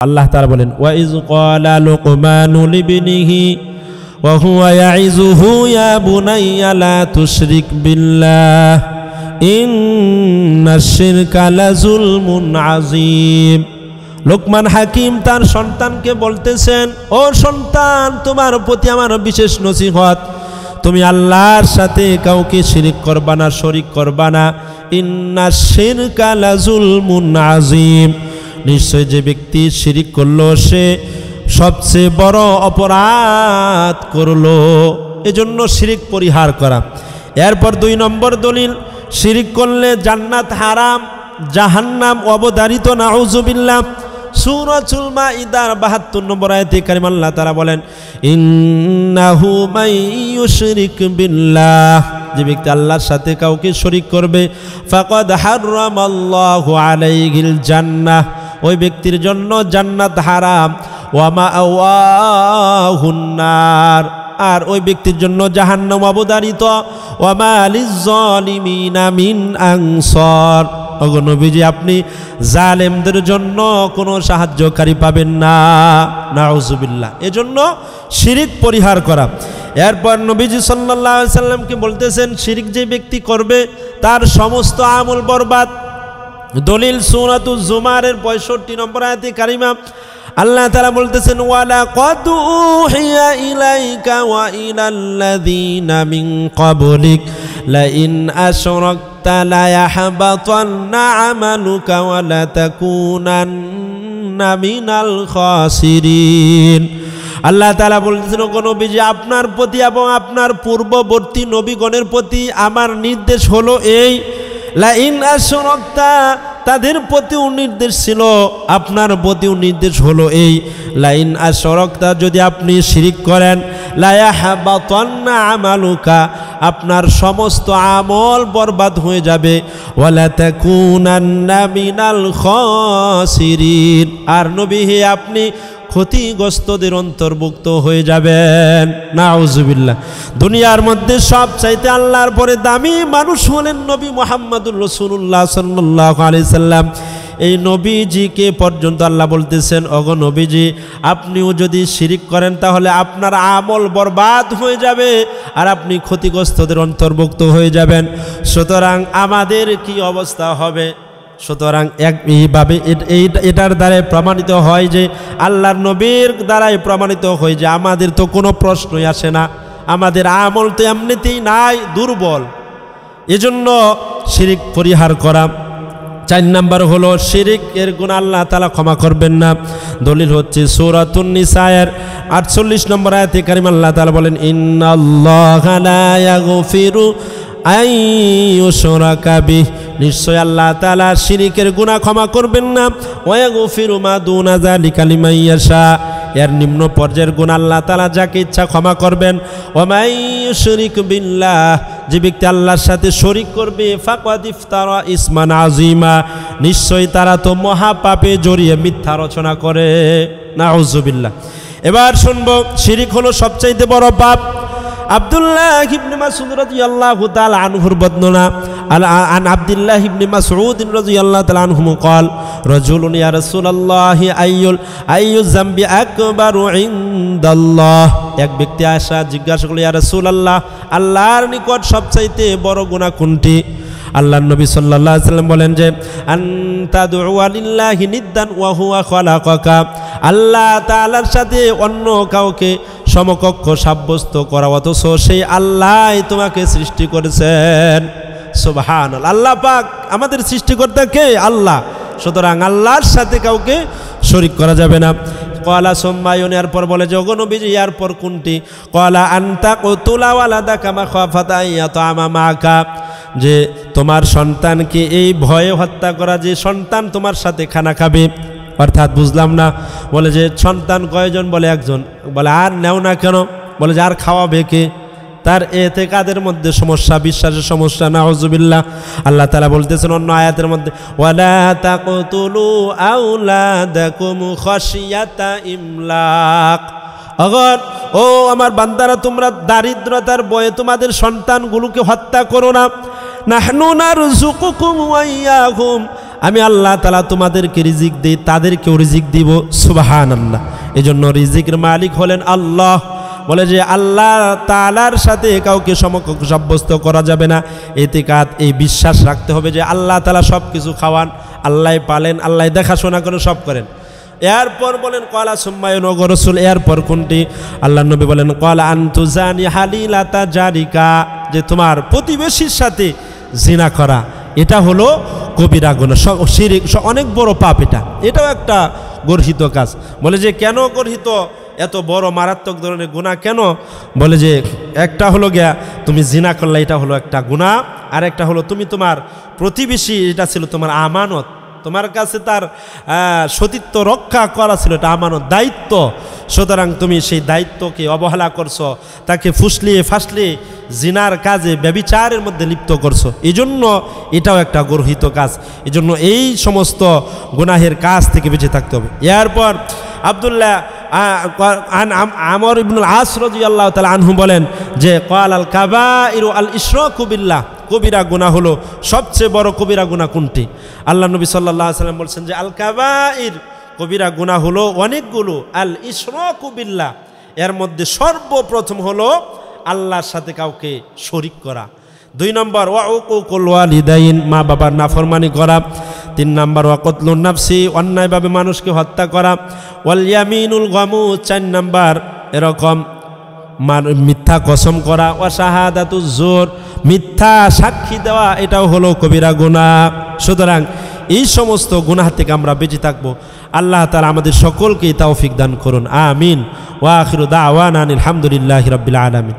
আল্লাহ তাআলা বলেন ওয়াইজ ক্বালা লুকমানু লিবনিহি ওয়া হুয়া ইয়াইযুহু ইয়া বুনাইয়া লা তুশরিক বিল্লাহ ইন্নাশ শিরকা লাযুলমুন আযীম। লোকমান হাকিম তার সন্তানকে বলতেছেন, ও সন্তান, তোমার প্রতি আমার বিশেষ নসিহত, তুমি আল্লাহর সাথে কাউকে শিরিক করবা না, শরীক করবা না। ইন্নাশ শিরকা লাযুলমুন আযীম, নিশ্চয় যে ব্যক্তি শিরিক করলো সে সবচেয়ে বড় অপরাধ করলো। এজন্য শিরিক পরিহার করা। এরপর 2 নম্বর দলিল, শিরিক করলে জান্নাত হারাম, জাহান্নাম অবধারিত, নাউযুবিল্লাহ। সূরাতুল মাইদার 72 নম্বর আয়াতে কারিমা আল্লাহ তাআলা বলেন, ইন্নাহু মান ইউশরিক বিল্লাহ, যে ব্যক্তি আল্লাহর সাথে কাউকে শরীক করবে, ফাকাদ হারামাল্লাহু আলাইহিল জান্নাহ, ওই ব্যক্তির জন্য জান্নাত হারাম, ওয়া মাআওয়াহুন নার, আর ওই ব্যক্তির জন্য জাহান্নাম অবধারিত, ওয়া মা লিয-যালিমিনা মিন আনসার। ওগো নবীজি, আপনি জালেমদের জন্য কোনো সাহায্যকারী পাবেন না, নাউযুবিল্লাহ। এজন্য শিরিক পরিহার করা। এরপর নবীজি সাল্লাল্লাহু আলাইহি সাল্লামকে বলতেছেন, শিরিক যে ব্যক্তি করবে তার সমস্ত আমল বরবাদ। দলিল সূরাতুজ জুমারের 65 নম্বর আয়াতে কারিমা আল্লাহ তাআলা বলতেছেন, ওয়ালা ক্বাদ উহিয়া ইলাইকা ওয়া ইলাল্লাযীনা মিন ক্বাবলিক লাইন আশরাকতা লা ইয়াহবাতান্না আমালুকা ওয়া লা তাকুনান্না মিনাল খাসিরিন। আল্লাহ তাআলা বলতেছেন, ও নবীজি, আপনার প্রতি এবং আপনার পূর্ববর্তী নবীগণের প্রতি আমার নির্দেশ হলো এই, লাইন আশরাকতা, তাদের প্রতিও নির্দেশ ছিল, আপনার প্রতিও নির্দেশ হলো এই, লাইন আশরাকতা, যদি আপনি শিরিক করেন, লা ইয়াহবাতান্না আমালুকা, আপনার সমস্ত আমল বরবাদ হয়ে যাবে, ওয়া লা তাকুনান্না মিনাল খাসিরিন, আর নবী হে আপনি ক্ষতিগ্রস্তদের অন্তর্ভুক্ত হয়ে যাবেন, নাউযুবিল্লাহ। দুনিয়ার মধ্যে সবচাইতে আল্লাহর পরে দামি মানুষ হলেন নবী মুহাম্মদুর রাসূলুল্লাহ সাল্লাল্লাহু আলাইহি সাল্লাম। এই নবীজিকে পর্যন্ত আল্লাহ বলতেছেন, ওগো নবীজি, আপনিও যদি শিরিক করেন তাহলে আপনার আমল বরবাদ হয়ে যাবে আর আপনি ক্ষতিগ্রস্তদের অন্তর্ভুক্ত হয়ে যাবেন। সুতরাং আমাদের কি অবস্থা হবে? সুতরাং এইভাবে এটার দ্বারাই প্রমাণিত হয় যে, আল্লাহর নবীর দ্বারাই প্রমাণিত হয় যে আমাদের তো কোনো প্রশ্নই আসে না, আমাদের আমল তো এমনিতেই নাই, দুর্বল। এজন্য শিরিক পরিহার করা। 4 নাম্বার হলো, শিরিক এর গুনাহ আল্লাহ তাআলা ক্ষমা করবেন না। দলিল হচ্ছে সূরাতুন নিসায়ের 48 নম্বর আয়াতে কারিমা আল্লাহ তাআলা বলেন, ইন্নাল্লাহা লা ইয়াগফিরু আন ইউশরাকা বিহি, নিশ্চয় আল্লাহ তাআলা শিরিকের গুনাহ ক্ষমা করবেন না, ওয়া ইয়াগফিরু মা দুনা যালিকা লিমান ইয়াশা, এর নিম্ন পর্যায়ের গুনাহ আল্লাহ তাআলা যাকে ইচ্ছা ক্ষমা করবেন। ওয়া মান ইউশরিক বিল্লাহ, যে ব্যক্তি আল্লাহর সাথে শরীক করবে, ফাকাদ ইফতারা ইসমান আযীমা, নিশ্চয় তারা তো মহা পাপে জড়িয়ে মিথ্যা রচনা করে, নাউযুবিল্লাহ। এবার শুনবো, শিরিক হলো সবচাইতে বড় পাপ। আব্দুল্লাহ ইবনে মাসউদ রাদিয়াল্লাহু তাআলা আনহুর বর্ণনা, আন আব্দুল্লাহ ইবনে মাসউদ রাদিয়াল্লাহু তাআলা আনহু قال رجل يا رسول الله اي الذنب اكبر عند الله, এক ব্যক্তি আসা জিজ্ঞাসা করল, ইয়া রাসূলুল্লাহ, আল্লাহর নিকট সবচাইতে বড় গুনাহ কোনটি? আল্লাহর নবী সাল্লাল্লাহু আলাইহি সাল্লাম বলেন যে, আনতা দু'আ লিল্লাহি নিদ্দান ওয়া হুয়া খালাকাকা, আল্লাহ তাআলার সাথে অন্য কাউকে সমকক্ষ সাব্যস্ত করা, অথচ সেই আল্লাহ তোমাকে সৃষ্টি করেছেন। সুবহানাল্লাহ। আল্লাহ পাক আমাদের সৃষ্টিকর্তা কে? আল্লাহ। সুতরাং আল্লাহর সাথে কাউকে শরীক করা যাবে না। ক্বালা সুম্মায়ুন, এরপর বলে যে, ওগো নবীজি, এরপর কোনটি? ক্বালা আনতা কুতুলা ওয়ালাদাকা মাখাফাতা ইয়াতামা মাকা, যে তোমার সন্তানকে এই ভয়ে হত্যা করা যে সন্তান তোমার সাথে খানা খাবে। অর্থাৎ বুঝলাম না। বলে যে সন্তান কয়জন? বলে একজন। বলে আর নেও না কেন? বলে যে আর খাওয়াবে কে? তার এতেকাদের মধ্যে সমস্যা, বিশ্বাসের সমস্যা, নাউযুবিল্লাহ। আল্লাহ তাআলা বলতেছেন অন্য আয়াতের মধ্যে, ওয়ালা তাকতুলু আওলাদাকুম খাশিয়াতা ইমলাক, অগর ও আমার বান্দারা, তোমরা দারিদ্রতার ভয়ে তোমাদের সন্তানগুলোকে হত্যা করো না। নাহনু নারযুকুকুম ওয়া ইয়াহুম, আমি আল্লাহ তাআলা তোমাদেরকে রিজিক দিই, তাদেরকেও রিজিক দিব। সুবহানাল্লাহ। এজন্য রিজিকের মালিক হলেন আল্লাহ। বলে যে আল্লাহ তাআলার সাথে কাউকে সমকক্ষ সাব্যস্ত করা যাবে না। ইতিকাদ, এই বিশ্বাস রাখতে হবে যে আল্লাহ তাআলা সব কিছু খাওয়ান, আল্লাহ পালেন, আল্লাহ দেখাশোনা করেন, সব করেন। এরপর বলেন ক্বালা সুম্মা ইউনগর রাসূল, এরপর কোনটি? আল্লাহ নবী বলেন ক্বালা আনতুজানি হালিলাতা জারিকা, যে তোমার প্রতিবেশীর সাথে জিনা করা, এটা হলো কবিরা গুনাহ, শিরক, অনেক বড় পাপ। এটাও একটা গর্হিত কাজ। বলে যে কেন গর্হিত, এত বড় মারাত্মক ধরনের গুনাহ কেন? বলে যে একটা হলো গিয়া তুমি জিনা করলে, এটা হলো একটা গুনাহ। আর একটা হলো তুমি তোমার প্রতিবেশী, এটা ছিল তোমার আমানত, তোমার কাছে তার সতীত্ব রক্ষা করা ছিল, এটা আমানত, দায়িত্ব। সুতরাং তুমি সেই দায়িত্বকে অবহেলা করছো, তাকে ফুসলিয়ে ফাসলিয়ে জিনার কাজে, ব্যভিচারের মধ্যে লিপ্ত করছো। এই জন্য এটাও একটা গর্হিত কাজ। এই জন্য এই সমস্ত গুনাহের কাজ থেকে বেঁচে থাকতে হবে। এরপর আব্দুল্লাহ আমর ইবনুল আস রাদিয়াল্লাহু তাআলা আনহু বলেন যে ক্বাল আল কাবাইরু আল ইশরাকু বিল্লাহ, কবিরা গুনাহ হলো সবচেয়ে বড় কবিরা গুনাহ কোনটি? আল্লাহ নবী সাল্লাল্লাহু আলাইহি ওয়াসাল্লাম বলছেন যে আল কাবাইর, কবিরা গুনাহ হলো অনেকগুলো, আল ইশরাকু বিল্লাহ, এর মধ্যে সর্বপ্রথম হলো আল্লাহর সাথে কাউকে শরীক করা। 2 নম্বর ওয়া উকুকুল ওয়ালিদাইন, মা বাবার নাফরমানি করা। 3 নম্বর ওয়া কতলুন নাফসি, অন্যায়ভাবে মানুষকে হত্যা করা। ওয়াল ইয়ামিনুল গামুস, 4 নম্বর এরকম মিথ্যা কসম করা। ওয়া শাহাদাতুজ জুর, মিথ্যা সাক্ষী দেওয়া, এটাও হলো কবিরা গুনাহ। সুতরাং এই সমস্ত গুনাহ থেকে আমরা বেঁচে থাকবো। আল্লাহ তাআলা আমাদের সকলকে তৌফিক দান করুন, আমিন। ওয়া আখিরু দাওয়ানা আলহামদুলিল্লাহি রাব্বিল আলামিন।